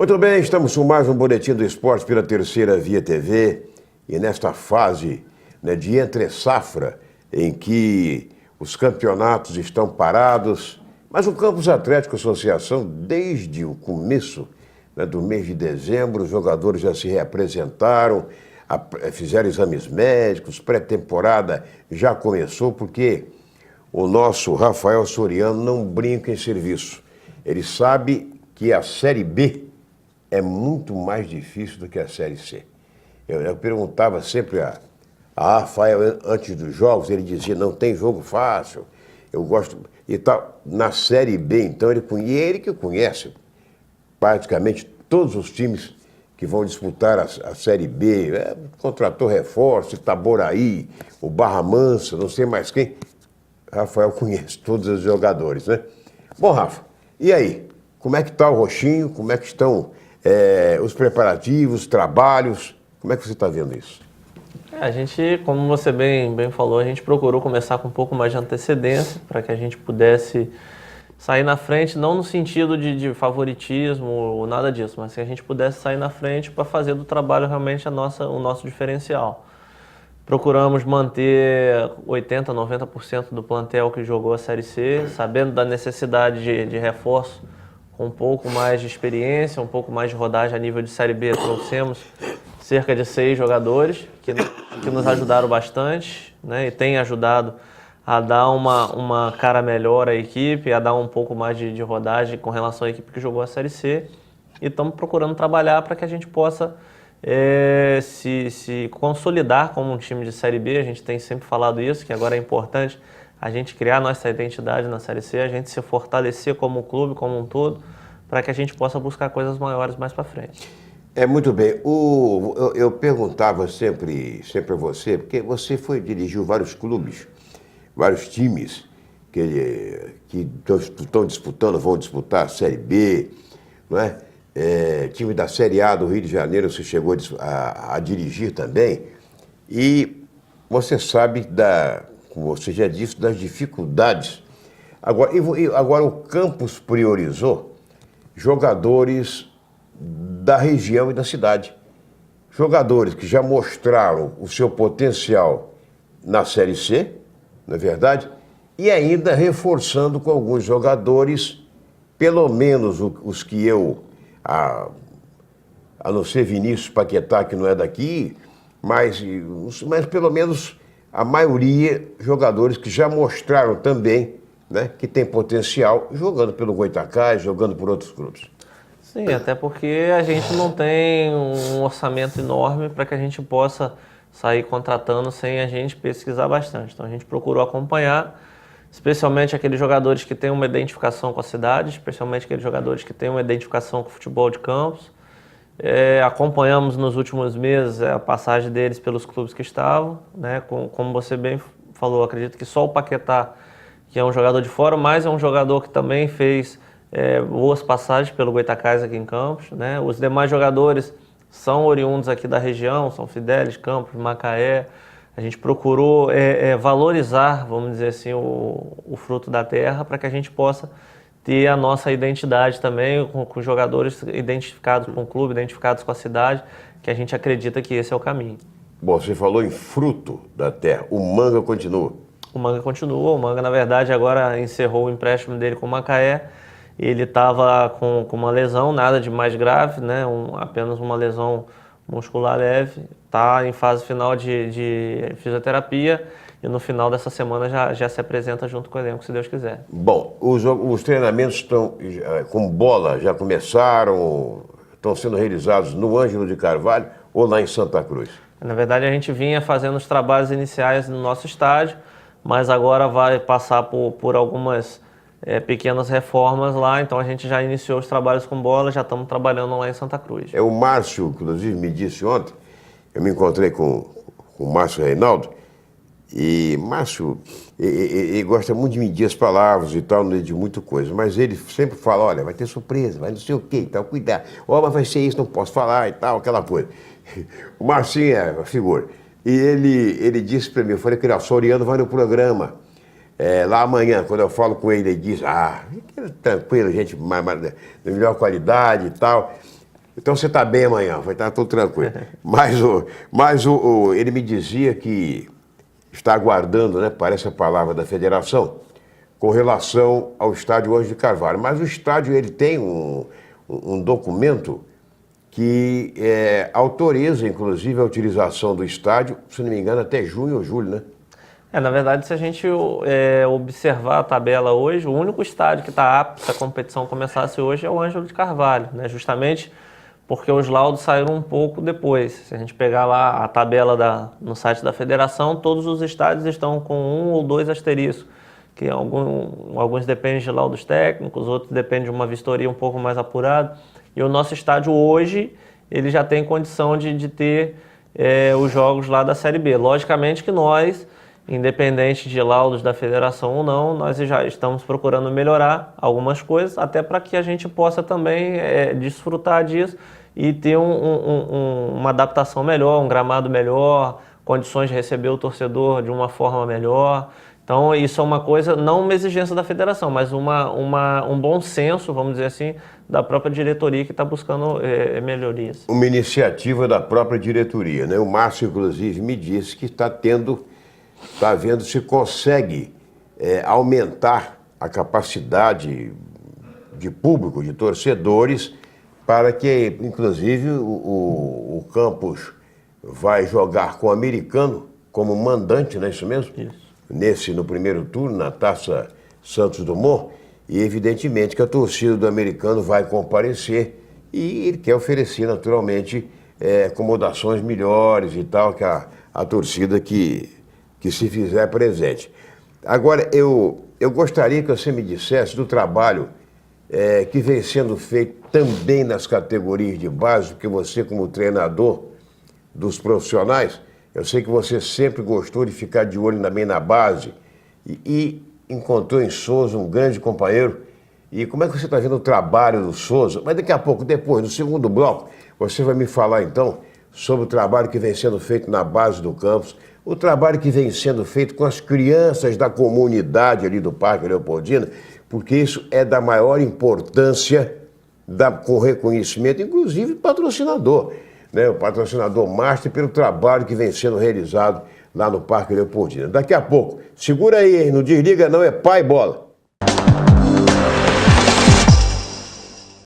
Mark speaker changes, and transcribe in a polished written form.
Speaker 1: Muito bem, estamos com mais um Boletim do Esporte pela Terceira Via TV e nesta fase, né, de entre-safra em que os campeonatos estão parados, mas o Campus Atlético Associação, desde o começo, né, do mês de dezembro, os jogadores já se reapresentaram, fizeram exames médicos, pré-temporada já começou, porque o nosso Rafael Soriano não brinca em serviço. Ele sabe que a Série B é muito mais difícil do que a Série C. Eu perguntava sempre a Rafael, antes dos jogos, ele dizia, não tem jogo fácil, eu gosto... E tal. Na Série B, então, ele que conhece praticamente todos os times que vão disputar a Série B, contratou reforço, Itaboraí, o Barra Mansa, não sei mais quem. Rafael conhece todos os jogadores, né? Bom, Rafa, e aí? Como é que está o Roxinho? Como é que estão os preparativos, os trabalhos? Como é que você está vendo isso?
Speaker 2: A gente, como você bem falou, a gente procurou começar com um pouco mais de antecedência para que a gente pudesse sair na frente, não no sentido de favoritismo ou nada disso, mas que a gente pudesse sair na frente para fazer do trabalho realmente o nosso diferencial. Procuramos manter 80%, 90% do plantel que jogou a Série C, sabendo da necessidade de reforço, com um pouco mais de experiência, um pouco mais de rodagem a nível de Série B. Trouxemos cerca de 6 jogadores que nos ajudaram bastante, né, e tem ajudado a dar uma cara melhor à equipe, a dar um pouco mais de rodagem com relação à equipe que jogou a Série C. E estamos procurando trabalhar para que a gente possa se consolidar como um time de Série B. A gente tem sempre falado isso, que agora é importante a gente criar nossa identidade na Série C, a gente se fortalecer como clube, como um todo, para que a gente possa buscar coisas maiores mais para frente.
Speaker 1: Muito bem. Eu perguntava sempre a você, porque você dirigiu vários clubes, vários times que estão disputando, vão disputar a Série B, não é? Time da Série A do Rio de Janeiro você chegou a dirigir também, e você sabe, como você já disse, das dificuldades. Agora o Campus priorizou jogadores da região e da cidade. Jogadores que já mostraram o seu potencial na Série C, não é verdade? E ainda reforçando com alguns jogadores, pelo menos os que a não ser Vinícius Paquetá, que não é daqui, mas pelo menos a maioria jogadores que já mostraram também, né, que tem potencial, jogando pelo Goitacás, jogando por outros clubes.
Speaker 2: Sim, até porque a gente não tem um orçamento enorme para que a gente possa sair contratando sem a gente pesquisar bastante. Então a gente procurou acompanhar, especialmente aqueles jogadores que têm uma identificação com a cidade, especialmente aqueles jogadores que têm uma identificação com o futebol de campos. Acompanhamos nos últimos meses a passagem deles pelos clubes que estavam, né? Como você bem falou, acredito que só o Paquetá, que é um jogador de fora, mas é um jogador que também fez boas passagens pelo Goitacás aqui em Campos, né? Os demais jogadores são oriundos aqui da região, São Fidélis, Campos, Macaé. A gente procurou valorizar, vamos dizer assim, o fruto da terra, para que a gente possa ter a nossa identidade também, com jogadores identificados com o clube, identificados com a cidade, que a gente acredita que esse é o caminho.
Speaker 1: Bom, você falou em fruto da terra, o Manga continua.
Speaker 2: O Manga continua, o Manga, na verdade, agora encerrou o empréstimo dele com o Macaé. Ele estava com uma lesão, nada de mais grave, né? Apenas uma lesão muscular leve. Está em fase final de fisioterapia e no final dessa semana já se apresenta junto com o elenco, se Deus quiser.
Speaker 1: Bom, os treinamentos estão com bola, já começaram, estão sendo realizados no Ângelo de Carvalho ou lá em Santa Cruz?
Speaker 2: Na verdade, a gente vinha fazendo os trabalhos iniciais no nosso estádio, mas agora vai passar por algumas pequenas reformas lá, então a gente já iniciou os trabalhos com bola, já estamos trabalhando lá em Santa Cruz.
Speaker 1: O Márcio, inclusive, me disse ontem, eu me encontrei com o Márcio Reinaldo, e Márcio, ele gosta muito de medir as palavras e tal, de muita coisa, mas ele sempre fala, olha, vai ter surpresa, vai não sei o quê e tal, cuidado, mas vai ser isso, não posso falar e tal, aquela coisa. O Marcinho é a figura. E ele disse para mim, eu falei que o Soriano vai no programa. Lá amanhã, quando eu falo com ele, ele diz, tranquilo, gente, de melhor qualidade e tal. Então você está bem amanhã, vai estar tudo tranquilo. Ele me dizia que está aguardando, né, parece a palavra da federação, com relação ao estádio Ângelo de Carvalho. Mas o estádio ele tem um documento que autoriza, inclusive, a utilização do estádio, se não me engano, até junho ou julho, né?
Speaker 2: Na verdade, se a gente observar a tabela hoje, o único estádio que está apto se a competição começasse hoje é o Ângelo de Carvalho, né? Justamente porque os laudos saíram um pouco depois. Se a gente pegar lá a tabela no site da federação, todos os estádios estão com 1 ou 2 asteriscos, que alguns dependem de laudos técnicos, outros dependem de uma vistoria um pouco mais apurada. E o nosso estádio hoje, ele já tem condição de ter os jogos lá da Série B. Logicamente que nós, independente de laudos da federação ou não, nós já estamos procurando melhorar algumas coisas, até para que a gente possa também desfrutar disso e ter uma adaptação melhor, um gramado melhor, condições de receber o torcedor de uma forma melhor. Então isso é uma coisa, não uma exigência da federação, mas um bom senso, vamos dizer assim, da própria diretoria que está buscando melhorias.
Speaker 1: Uma iniciativa da própria diretoria, né? O Márcio, inclusive, me disse que está vendo se consegue aumentar a capacidade de público, de torcedores, para que, inclusive, o Campos vai jogar com o Americano como mandante, não é isso mesmo?
Speaker 2: Isso.
Speaker 1: No primeiro turno, na Taça Santos Dumont, e evidentemente que a torcida do Americano vai comparecer e ele quer oferecer, naturalmente, acomodações melhores e tal, que a torcida que se fizer presente. Agora, eu gostaria que você me dissesse do trabalho que vem sendo feito também nas categorias de base, porque você, como treinador dos profissionais, eu sei que você sempre gostou de ficar de olho também na base e encontrou em Souza um grande companheiro. E como é que você está vendo o trabalho do Souza? Mas daqui a pouco, depois, no segundo bloco, você vai me falar então sobre o trabalho que vem sendo feito na base do Campos, o trabalho que vem sendo feito com as crianças da comunidade ali do Parque Leopoldina, porque isso é da maior importância com reconhecimento, inclusive patrocinador, né? O patrocinador Master pelo trabalho que vem sendo realizado lá no Parque Leopoldina. Daqui a pouco, segura aí, não desliga não, é pai bola.